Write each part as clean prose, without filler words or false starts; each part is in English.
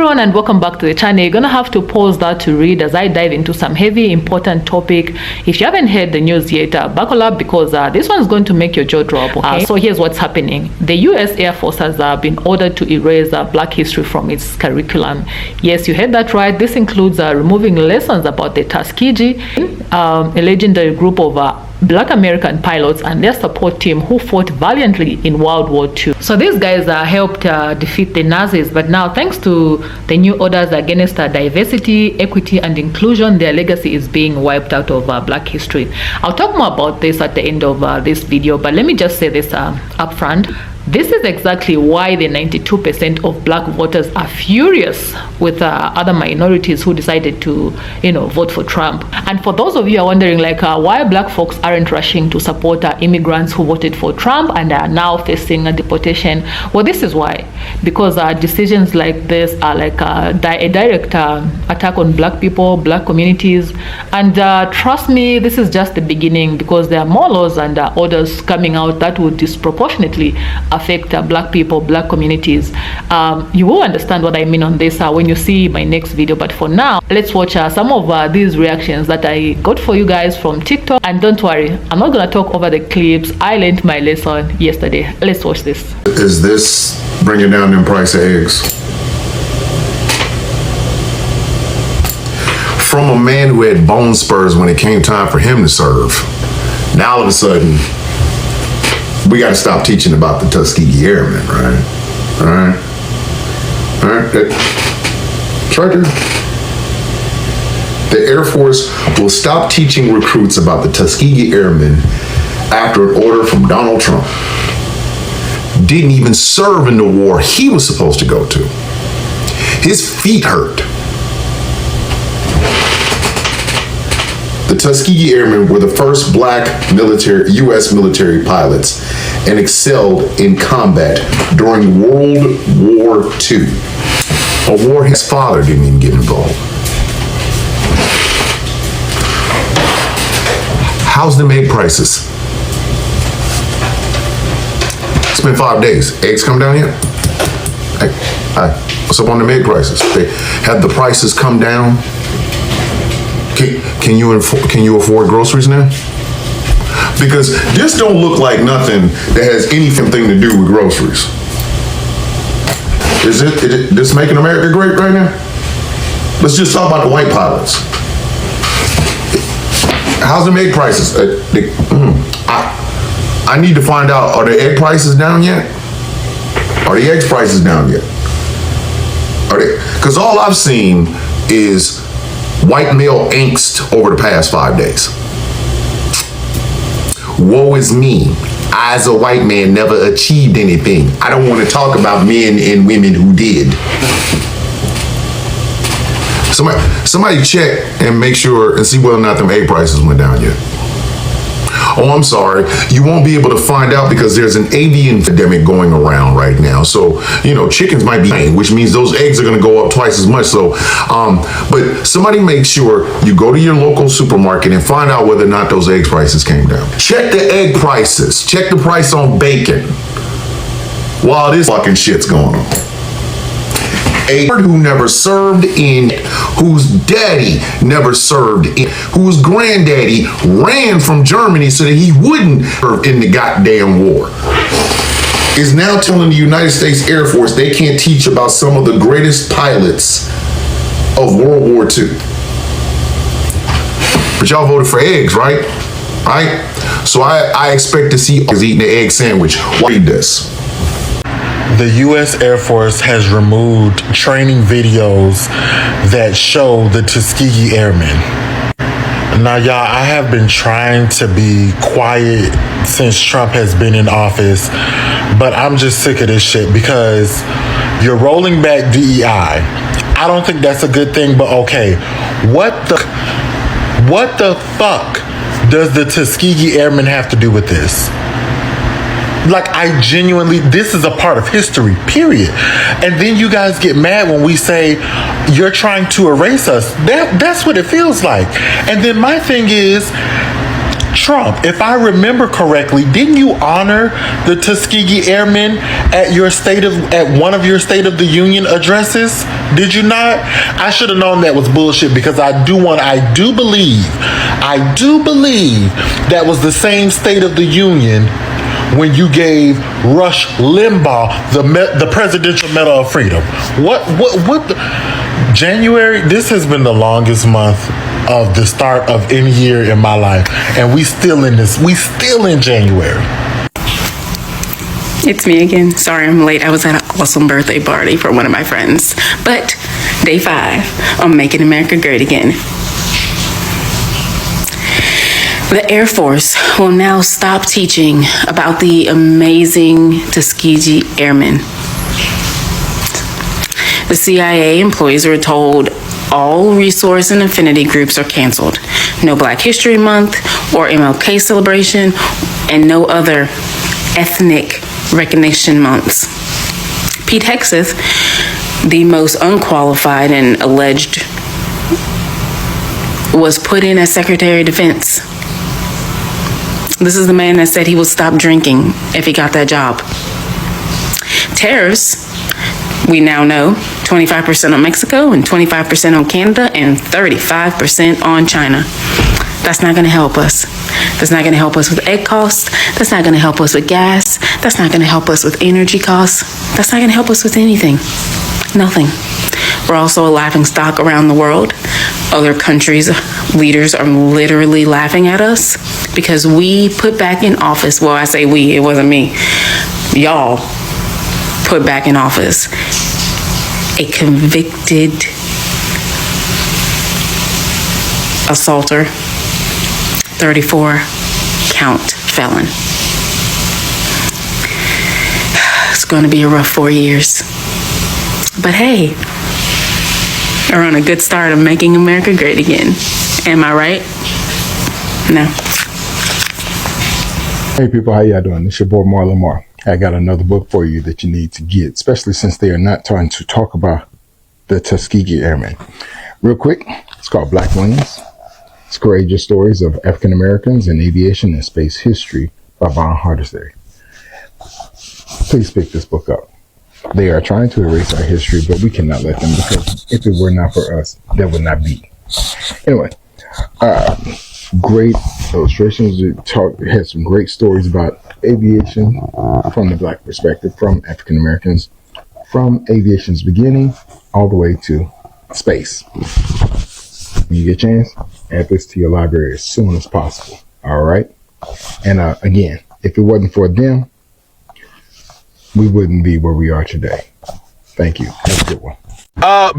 everyone, and welcome back to the channel. You're gonna have to pause that to read as I dive into some heavy important topic. If you haven't heard the news yet, buckle up, because this one is going to make your jaw drop. Okay? So here's what's happening. The US Air Force has been ordered to erase Black history from its curriculum. Yes, you heard that right. This includes removing lessons about the Tuskegee, a legendary group of Black American pilots and their support team who fought valiantly in World War II. So these guys helped defeat the Nazis, but now thanks to the new orders against diversity, equity, and inclusion, their legacy is being wiped out of Black history. I'll talk more about this at the end of this video, but let me just say this up front. This is exactly why the 92% of Black voters are furious with other minorities who decided to, vote for Trump. And for those of you who are wondering, why Black folks aren't rushing to support immigrants who voted for Trump and are now facing a deportation, well, this is why. Because decisions like this are like a direct attack on Black people, Black communities. And trust me, this is just the beginning, because there are more laws and orders coming out that would disproportionately affect Black people, Black communities. You will understand what I mean on this when you see my next video, but for now, let's watch some of these reactions that I got for you guys from TikTok. And don't worry, I'm not gonna talk over the clips. I learned my lesson yesterday. Let's watch this. Is this bringing down the price of eggs? From a man who had bone spurs when it came time for him to serve, now all of a sudden we got to stop teaching about the Tuskegee Airmen, right? All right. It's right there. The Air Force will stop teaching recruits about the Tuskegee Airmen after an order from Donald Trump. Didn't even serve in the war he was supposed to go to. His feet hurt. The Tuskegee Airmen were the first Black U.S. military pilots and excelled in combat during World War II. A war his father didn't even get involved. How's the egg prices? It's been 5 days. Eggs come down yet? Hey, hi. What's up on the egg prices? Have the prices come down? Can you afford groceries now? Because this don't look like nothing that has anything to do with groceries. Is this making America great right now? Let's just talk about the white pilots. How's the egg prices? I need to find out, are the egg prices down yet? Are the egg prices down yet? Are they? Because all I've seen is white male angst over the past 5 days. Woe is me. I, as a white man, never achieved anything. I don't want to talk about men and women who did. Somebody check and make sure and see whether or not them egg prices went down yet. Oh, I'm sorry. You won't be able to find out because there's an avian epidemic going around right now. So, chickens might be dying, which means those eggs are going to go up twice as much. So, but somebody make sure you go to your local supermarket and find out whether or not those egg prices came down. Check the egg prices. Check the price on bacon while this fucking shit's going on. A who never served in, whose daddy never served in, whose granddaddy ran from Germany so that he wouldn't serve in the goddamn war, is now telling the United States Air Force they can't teach about some of the greatest pilots of World War II. But y'all voted for eggs, right? Right? So I expect to see us eating the egg sandwich. Read this. The U.S. Air Force has removed training videos that show the Tuskegee Airmen. Now, y'all, I have been trying to be quiet since Trump has been in office, but I'm just sick of this shit because you're rolling back DEI. I don't think that's a good thing, but okay. What the fuck does the Tuskegee Airmen have to do with this? I genuinely, this is a part of history, period. And then you guys get mad when we say you're trying to erase us. That's what it feels like. And then my thing is, Trump, if I remember correctly, didn't you honor the Tuskegee Airmen at one of your State of the Union addresses? Did you not? I should have known that was bullshit, because I do believe that was the same State of the Union when you gave Rush Limbaugh the Presidential Medal of Freedom. What January, this has been the longest month of the start of any year in my life, and we still in January. It's me again. Sorry I'm late. I was at an awesome birthday party for one of my friends. But day 5 on Making America Great Again. The Air Force will now stop teaching about the amazing Tuskegee Airmen. The CIA employees were told all resource and affinity groups are canceled. No Black History Month or MLK celebration, and no other ethnic recognition months. Pete Hegseth, the most unqualified and alleged, was put in as Secretary of Defense. This is the man that said he would stop drinking if he got that job. Tariffs, we now know, 25% on Mexico and 25% on Canada and 35% on China. That's not going to help us. That's not going to help us with egg costs. That's not going to help us with gas. That's not going to help us with energy costs. That's not going to help us with anything. Nothing. We're also a laughing stock around the world. Other countries' leaders are literally laughing at us because we put back in office, well, I say we, it wasn't me. Y'all put back in office a convicted assaulter, 34-count felon. It's going to be a rough 4 years. But hey, we're on a good start of making America great again. Am I right? No. Hey people, how y'all doing? It's your boy Marlon Moore. I got another book for you that you need to get, especially since they are not trying to talk about the Tuskegee Airmen. Real quick, it's called Black Wings. It's Courageous Stories of African Americans in Aviation and Space History by Von Hardesty. Please pick this book up. They are trying to erase our history, but we cannot let them, because if it were not for us, there would not be. Anyway, great illustrations. It had some great stories about aviation from the Black perspective, from African Americans, from aviation's beginning all the way to space. When you get a chance, add this to your library as soon as possible. All right. And again, if it wasn't for them, we wouldn't be where we are today. Thank you. Have a good one.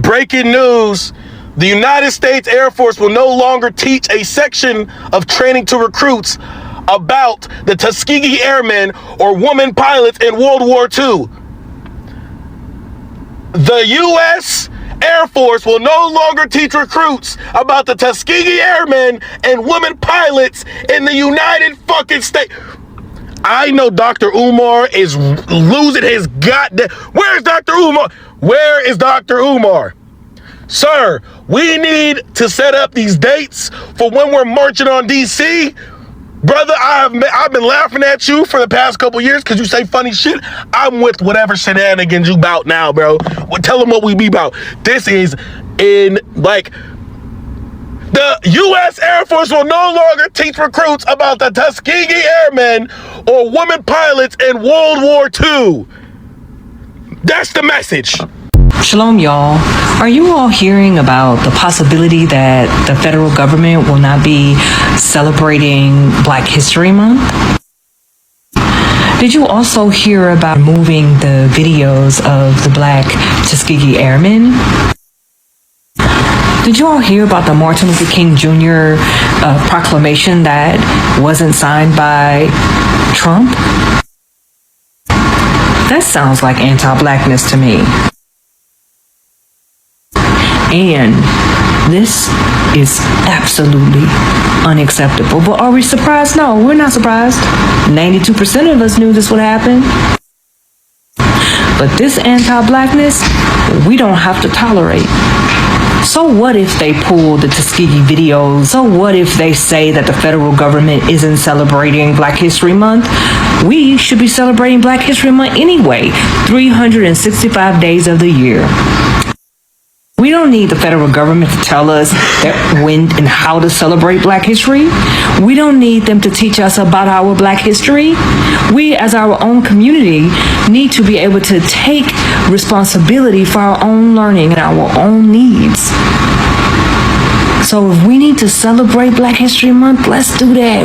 Breaking news. The United States Air Force will no longer teach a section of training to recruits about the Tuskegee Airmen or women pilots in World War II. The U.S. Air Force will no longer teach recruits about the Tuskegee Airmen and women pilots in the United fucking States. I know Dr. Umar is losing his goddamn... Where's Dr. Umar? Where is Dr. Umar? Sir, we need to set up these dates for when we're marching on D.C. Brother, I've been laughing at you for the past couple years because you say funny shit. I'm with whatever shenanigans you bout now, bro. Well, tell them what we be about. This is in, like... The U.S. Air Force will no longer teach recruits about the Tuskegee Airmen or women pilots in World War II. That's the message. Shalom, y'all. Are you all hearing about the possibility that the federal government will not be celebrating Black History Month? Did you also hear about removing the videos of the Black Tuskegee Airmen? Did you all hear about the Martin Luther King Jr. Proclamation that wasn't signed by Trump? That sounds like anti-Blackness to me. And this is absolutely unacceptable. But are we surprised? No, we're not surprised. 92% of us knew this would happen. But this anti-Blackness, we don't have to tolerate. So what if they pull the Tuskegee videos? So what if they say that the federal government isn't celebrating Black History Month? We should be celebrating Black History Month anyway, 365 days of the year. We don't need the federal government to tell us that when and how to celebrate Black history. We don't need them to teach us about our Black history. We, as our own community, need to be able to take responsibility for our own learning and our own needs. So if we need to celebrate Black History Month, let's do that.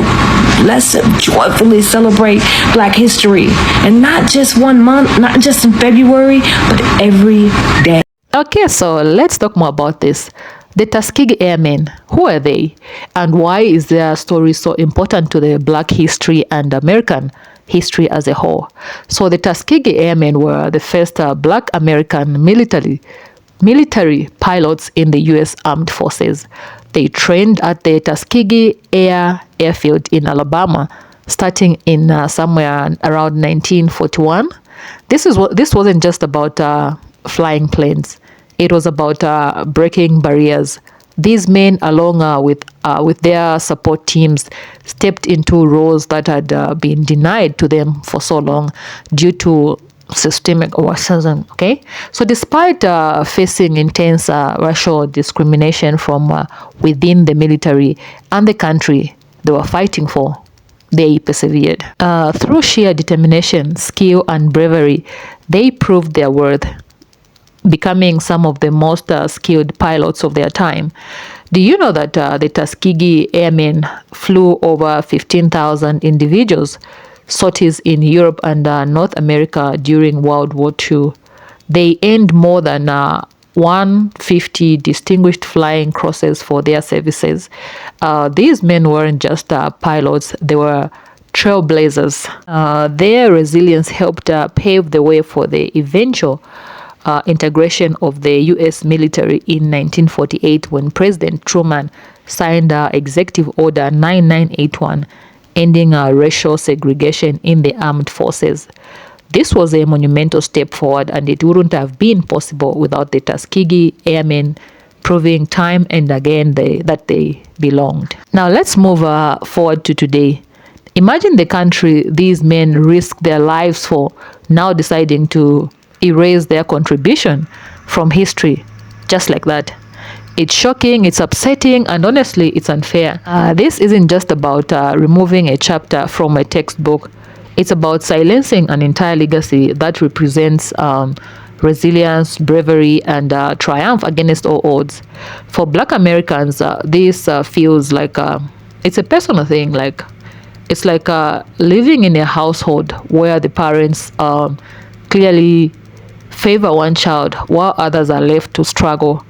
Let's joyfully celebrate Black history. And not just one month, not just in February, but every day. Okay, so let's talk more about this. The Tuskegee Airmen, who are they? And why is their story so important to the Black history and American history as a whole? So the Tuskegee Airmen were the first Black American military pilots in the U.S. Armed Forces. They trained at the Tuskegee Airfield in Alabama, starting in somewhere around 1941. This wasn't just about flying planes. It was about breaking barriers. These men, along with their support teams, stepped into roles that had been denied to them for so long due to systemic racism. Okay, so despite facing intense racial discrimination from within the military and the country they were fighting for, they persevered. Through sheer determination, skill, and bravery, they proved their worth, becoming some of the most skilled pilots of their time. Do you know that the Tuskegee Airmen flew over 15,000 individuals, sorties in Europe and North America during World War II? They earned more than 150 distinguished flying crosses for their services. These men weren't just pilots, they were trailblazers. Their resilience helped pave the way for the eventual integration of the U.S. military in 1948 when President Truman signed Executive Order 9981, ending racial segregation in the armed forces. This was a monumental step forward, and it wouldn't have been possible without the Tuskegee Airmen proving time and again that they belonged. Now let's move forward to today. Imagine the country these men risked their lives for now deciding to erase their contribution from history just like that. It's shocking, it's upsetting, and honestly, it's unfair. This isn't just about removing a chapter from a textbook. It's about silencing an entire legacy that represents resilience, bravery, and triumph against all odds. For Black Americans, this feels like it's a personal thing. Like it's like living in a household where the parents clearly favor one child while others are left to struggle.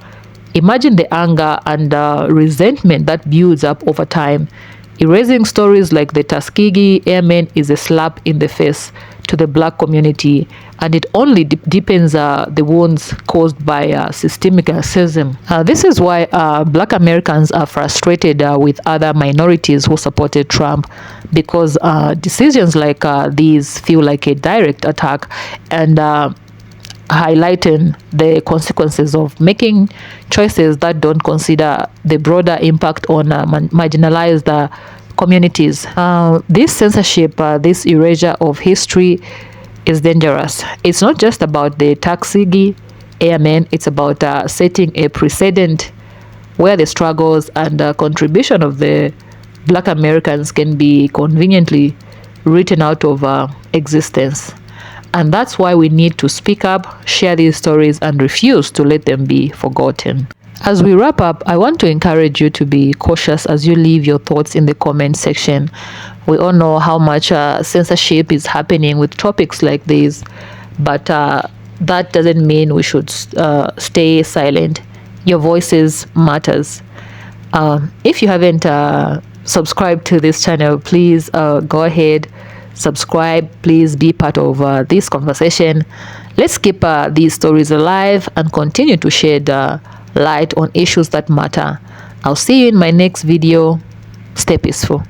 Imagine the anger and resentment that builds up over time. Erasing stories like the Tuskegee Airmen is a slap in the face to the Black community, and it only deepens the wounds caused by systemic racism. This is why Black Americans are frustrated with other minorities who supported Trump, because decisions like these feel like a direct attack and highlighting the consequences of making choices that don't consider the broader impact on marginalized communities. This censorship, this erasure of history is dangerous. It's not just about the Tuskegee Airmen, it's about setting a precedent where the struggles and contribution of the Black Americans can be conveniently written out of existence. And that's why we need to speak up, share these stories, and refuse to let them be forgotten. As we wrap up, I want to encourage you to be cautious as you leave your thoughts in the comment section. We all know how much censorship is happening with topics like these, but that doesn't mean we should stay silent. Your voices matters. If you haven't subscribed to this channel, please go ahead, subscribe. Please be part of this conversation. Let's keep these stories alive and continue to shed light on issues that matter. I'll see you in my next video. Stay peaceful.